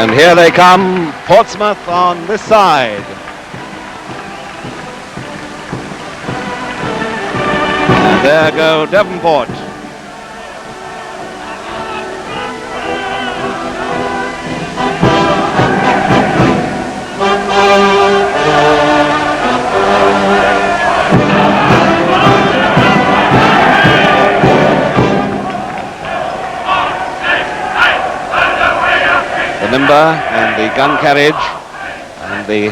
And here they come, Portsmouth on this side. And there go Devonport. The limber and the gun carriage and the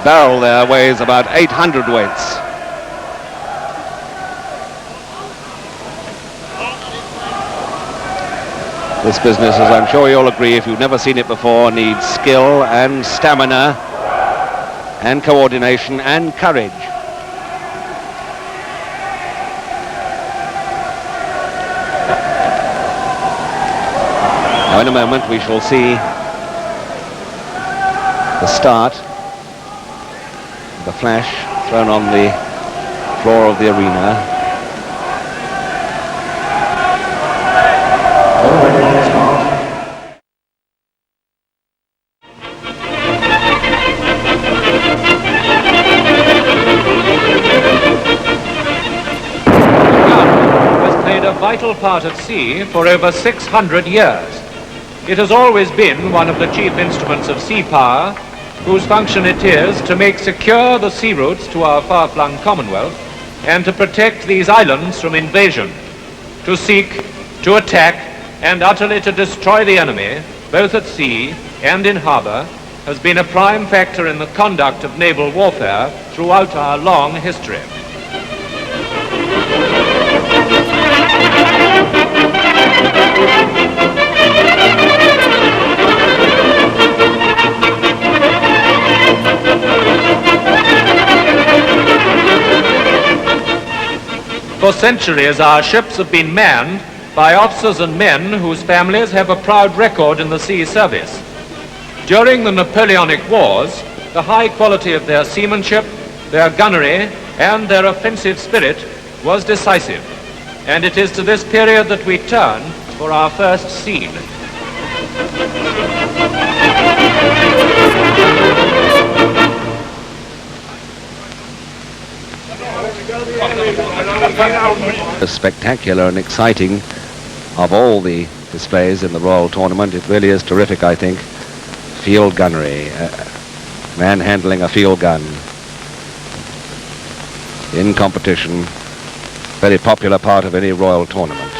barrel there weighs about 800 weights. This business, as I'm sure you'll agree, if you've never seen it before, needs skill and stamina and coordination and courage. Now in a moment we shall see the start, the flash thrown on the floor of the arena. A vital part at sea for over 600 years. It has always been one of the chief instruments of sea power, whose function it is to make secure the sea routes to our far-flung Commonwealth and to protect these islands from invasion, to seek, to attack, and utterly to destroy the enemy, both at sea and in harbour, has been a prime factor in the conduct of naval warfare throughout our long history. For centuries, our ships have been manned by officers and men whose families have a proud record in the sea service. During the Napoleonic Wars, the high quality of their seamanship, their gunnery, and their offensive spirit was decisive. And it is to this period that we turn for our first scene. Spectacular and exciting of all the displays in the Royal Tournament. It really is terrific, I think. Field gunnery, man handling a field gun in competition, very popular part of any Royal Tournament.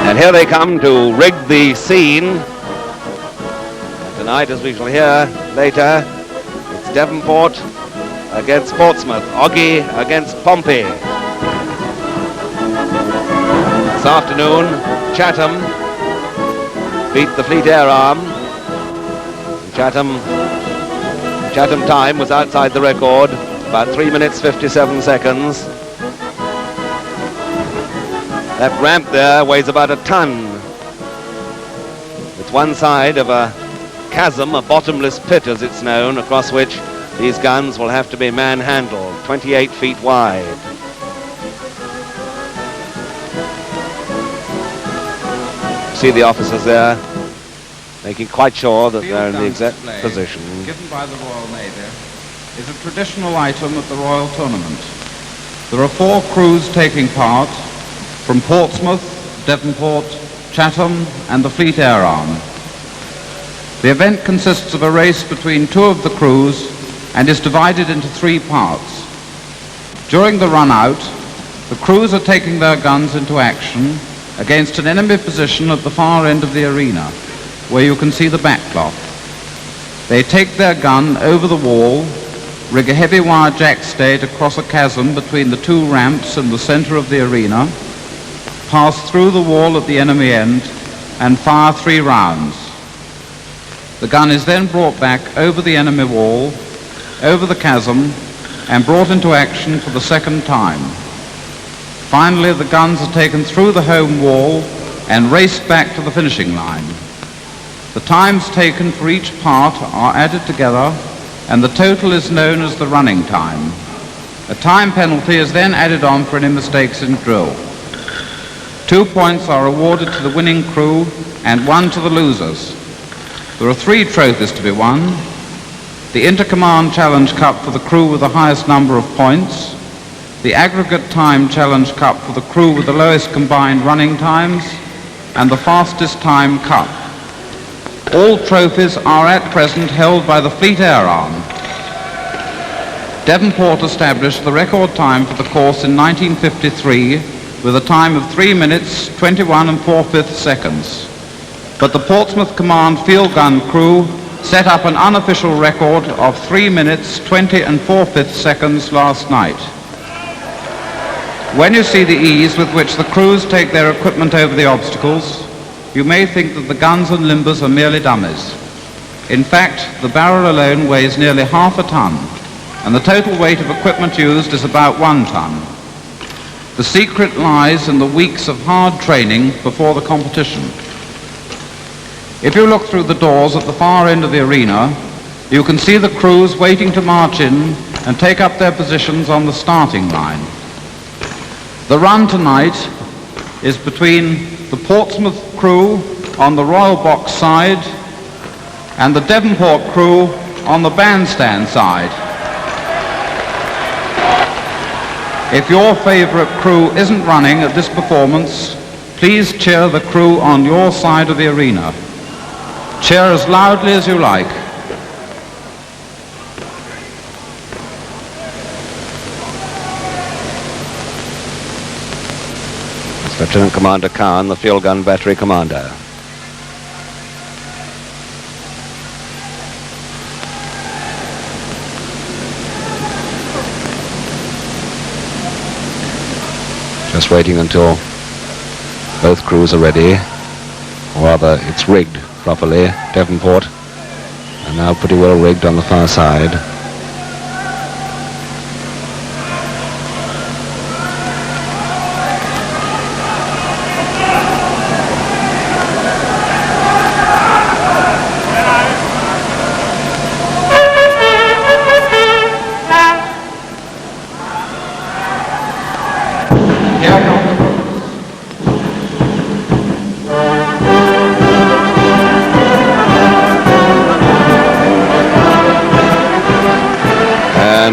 And here they come to rig the scene. And tonight, as we shall hear later, it's Devonport against Portsmouth, Oggy against Pompey. This afternoon, Chatham beat the Fleet Air Arm. Chatham time was outside the record, about 3 minutes 57 seconds. That ramp there weighs about a ton. It's one side of a chasm, a bottomless pit as it's known, across which these guns will have to be man-handled, 28 feet wide. See the officers there making quite sure that they're in the exact position. Given by the Royal Navy is a traditional item at the Royal Tournament. There are 4 crews taking part from Portsmouth, Devonport, Chatham and the Fleet Air Arm. The event consists of a race between 2 of the crews and is divided into 3 parts. During the run-out, the crews are taking their guns into action against an enemy position at the far end of the arena, where you can see the backcloth. They take their gun over the wall, rig a heavy wire jackstay across a chasm between the 2 ramps in the center of the arena, pass through the wall at the enemy end, and fire 3 rounds. The gun is then brought back over the enemy wall, over the chasm, and brought into action for the second time. Finally, the guns are taken through the home wall and raced back to the finishing line. The times taken for each part are added together, and the total is known as the running time. A time penalty is then added on for any mistakes in drill. 2 points are awarded to the winning crew and 1 to the losers. There are 3 trophies to be won: the Intercommand Challenge Cup for the crew with the highest number of points, the Aggregate Time Challenge Cup for the crew with the lowest combined running times, and the Fastest Time Cup. All trophies are at present held by the Fleet Air Arm. Devonport established the record time for the course in 1953 with a time of 3 minutes, 21 4/5 seconds. But the Portsmouth Command field gun crew set up an unofficial record of 3 minutes, 20 4/5 seconds last night. When you see the ease with which the crews take their equipment over the obstacles, you may think that the guns and limbers are merely dummies. In fact, the barrel alone weighs nearly half a ton, and the total weight of equipment used is about 1 ton. The secret lies in the weeks of hard training before the competition. If you look through the doors at the far end of the arena, you can see the crews waiting to march in and take up their positions on the starting line. The run tonight is between the Portsmouth crew on the Royal Box side and the Devonport crew on the bandstand side. If your favourite crew isn't running at this performance, please cheer the crew on your side of the arena. Cheer as loudly as you like. Lieutenant Commander Khan, the field gun battery commander. Just waiting until both crews are ready, or rather it's rigged properly. Devonport and now pretty well rigged on the far side.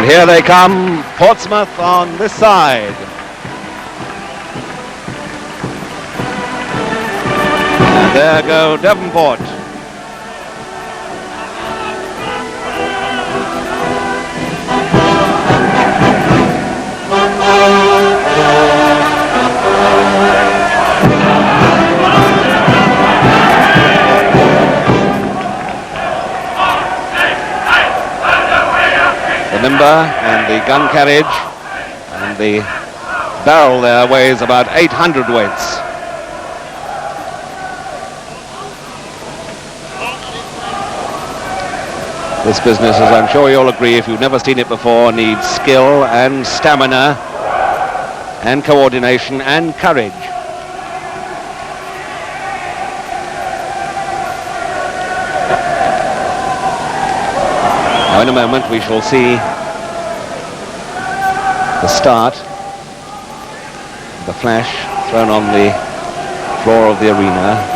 Here they come, Portsmouth on this side. And there go Devonport. The limber and the gun carriage and the barrel there weighs about 800 weights. This business, as I'm sure you'll agree, if you've never seen it before, needs skill and stamina and coordination and courage. Now in a moment we shall see the start, the flash thrown on the floor of the arena.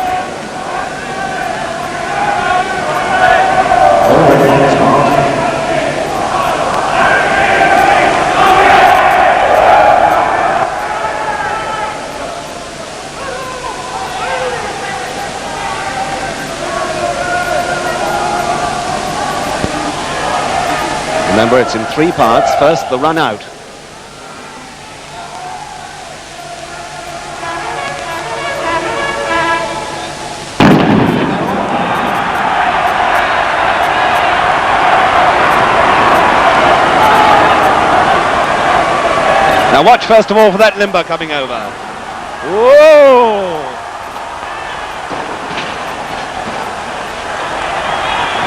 Remember, it's in 3 parts. First, the run out. Now watch first of all for that limber coming over. Whoa!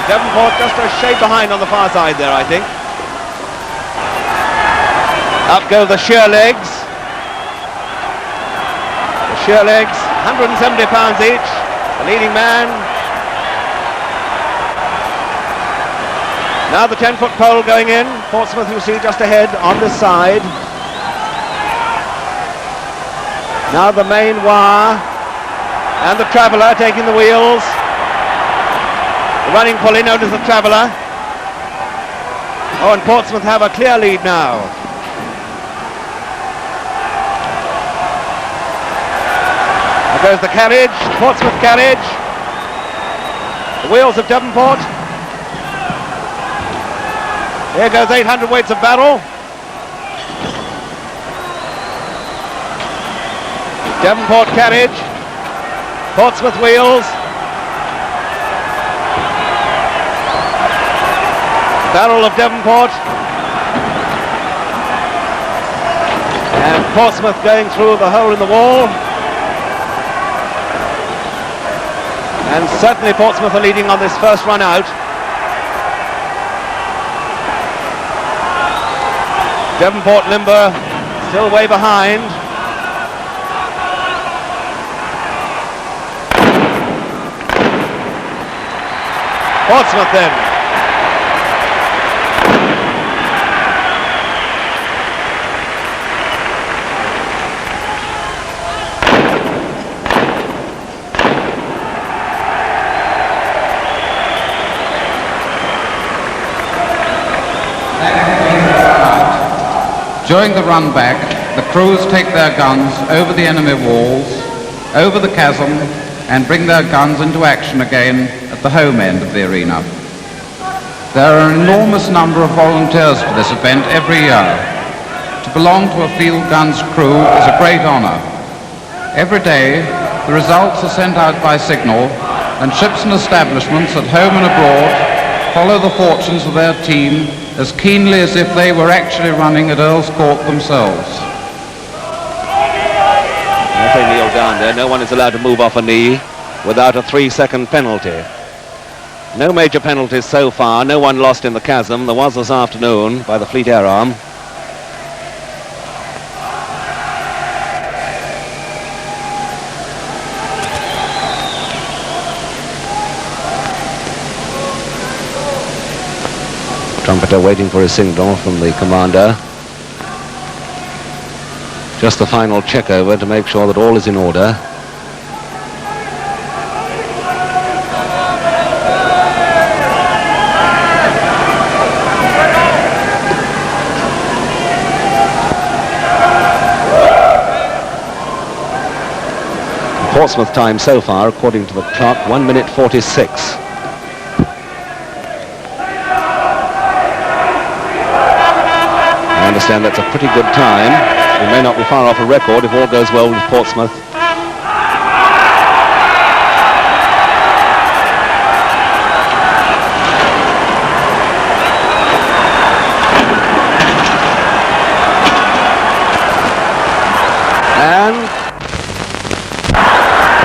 Devonport just a shade behind on the far side there, I think. Up go the sheer legs. The sheer legs, 170 pounds each. The leading man Now the 10-foot pole going in. Portsmouth, you see, just ahead on this side. Now the main wire. And the Traveller taking the wheels. The running pulley known as the Traveller. Oh, and Portsmouth have a clear lead now. There goes the carriage, Portsmouth carriage. The wheels of Devonport. Here goes 800 weights of barrel. Devonport carriage. Portsmouth wheels. Barrel of Devonport. And Portsmouth going through the hole in the wall. And certainly Portsmouth are leading on this first run out. Devonport limber still way behind. Portsmouth then. During the run back, the crews take their guns over the enemy walls, over the chasm, and bring their guns into action again at the home end of the arena. There are an enormous number of volunteers for this event every year. To belong to a field guns crew is a great honor. Every day, the results are sent out by signal, and ships and establishments at home and abroad follow the fortunes of their team as keenly as if they were actually running at Earls Court themselves. As they kneel down there, no one is allowed to move off a knee without a 3-second penalty. No major penalties so far, no one lost in the chasm. There was this afternoon by the Fleet Air Arm. Trumpeter waiting for a signal from the commander. Just the final check over to make sure that all is in order. Portsmouth time so far, according to the clock, 1 minute 46. I understand that's a pretty good time. We may not be far off a record if all goes well with Portsmouth.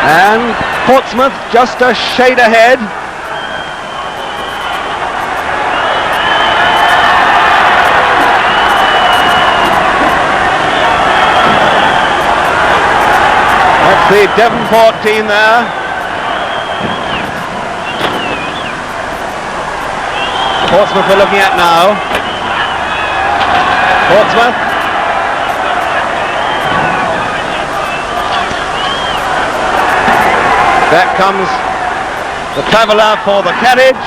And Portsmouth just a shade ahead. The Devonport team there. Portsmouth we're looking at now. Portsmouth. Back comes the Traveller for the carriage.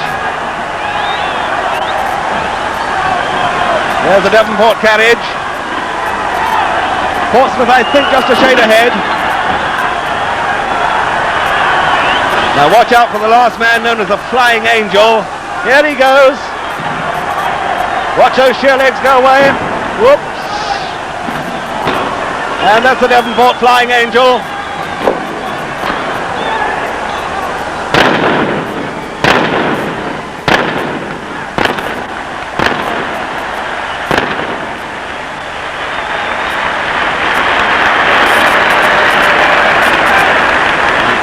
There's the Devonport carriage. Portsmouth, I think, just a shade ahead. Now watch out for the last man known as the Flying Angel. Here he goes. Watch those sheer legs go away. Whoops. And that's the Devonport Flying Angel.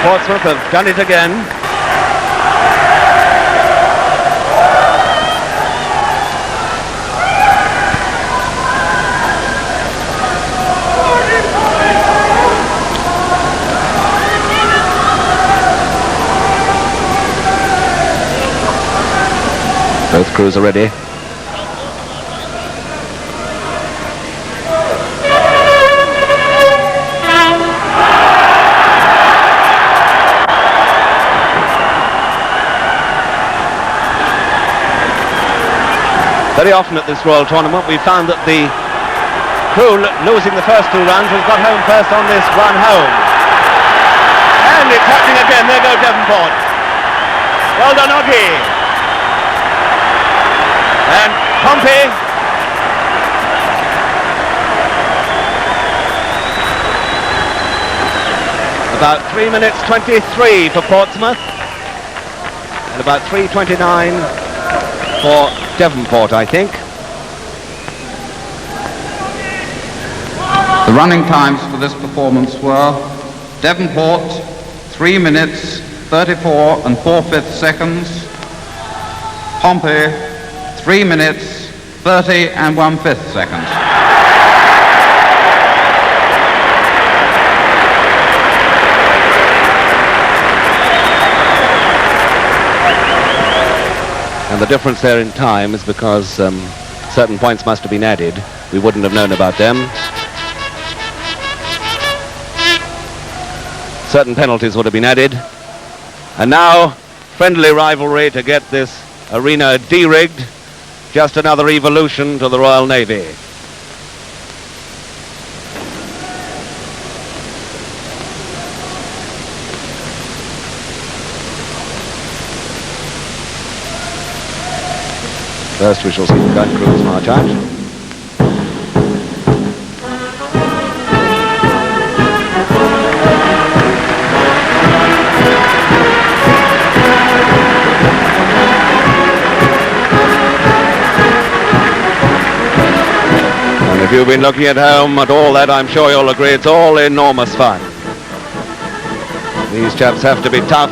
Portsmouth have done it again. Both crews are ready. Very often at this Royal Tournament we've found that the crew losing the first 2 runs has got home first on this run home. And it's happening again. There goes Devonport. Well done, Oggy. And Pompey. About 3 minutes 23 for Portsmouth. And about 3:29 for Devonport, I think. The running times for this performance were Devonport 3 minutes 34 and 4/5 seconds, Pompey 3 minutes 30 and 1/5 seconds. And the difference there in time is because certain points must have been added. We wouldn't have known about them. Certain penalties would have been added. And now, friendly rivalry to get this arena de-rigged. Just another evolution to the Royal Navy. First we shall see the gun crews march out. And if you've been looking at home at all that, I'm sure you'll agree it's all enormous fun. These chaps have to be tough.